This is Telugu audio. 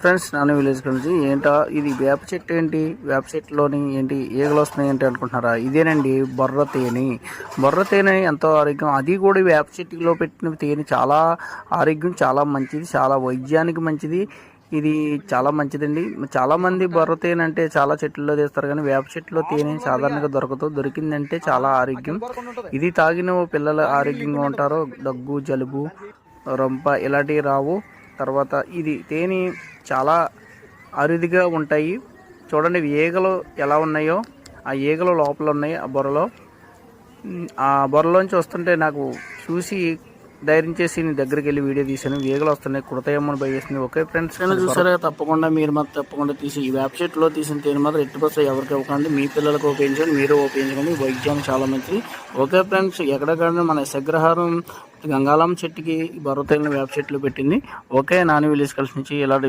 ఫ్రెండ్స్ నాన్న విలేజ్ నుంచి ఏంటా ఇది వేప చెట్టు ఏంటి వేప చెట్టులోని ఏంటి ఈగలు వస్తున్నాయి ఏంటి అనుకుంటున్నారా? ఇదేనండి బొర్ర తేనె. బొర్ర తేనె ఎంతో ఆరోగ్యం, అది కూడా వేప చెట్టులో పెట్టిన తేనె చాలా ఆరోగ్యం, చాలా మంచిది, చాలా వైద్యానికి మంచిది. ఇది చాలా మంచిదండి. చాలా మంది బొర్ర తేనె అంటే చాలా చెట్లలో తీస్తారు, కానీ వేప చెట్టులో తేనె సాధారణంగా దొరికిందంటే చాలా ఆరోగ్యం. ఇది తాగిన పిల్లలు ఆరోగ్యంగా ఉంటారు. దగ్గు, జలుబు, రొంప ఇలాంటివి రావు. తర్వాత ఇది తేనె చాలా అరుదుగా ఉంటాయి. చూడండి ఈగలు ఎలా ఉన్నాయో, ఆ ఈగలు లోపల ఉన్నాయి ఆ బొర్రలో. ఆ బొర్రలోంచి వస్తుంటే నాకు చూసి ధైర్యం చేసి నేను దగ్గరికి వెళ్ళి వీడియో తీసాను. ఈగలు వస్తున్నాయి, కుడతాయేమో భయస్తుంది. ఓకే ఫ్రెండ్స్, చూసారా? తప్పకుండా మీరు మాత్రం తప్పకుండా తీసి ఈ వేప చెట్టులో తీసిన తేనె మాత్రం ఎట్టి బస్సు ఎవరికి ఇవ్వకండి. మీ పిల్లలకు ఉపయోగించండి, మీరు ఉపయోగించండి. వైద్యానికి చాలా మంచిది. ఓకే ఫ్రెండ్స్, ఎక్కడెక్కడ మన శగ్రహారం గంగాళం చెట్టుకి బొర్ర తేనె వేప చెట్లు పెట్టింది. ఓకే, నాని విలేజ్ కలిసి నుంచి ఇలాంటి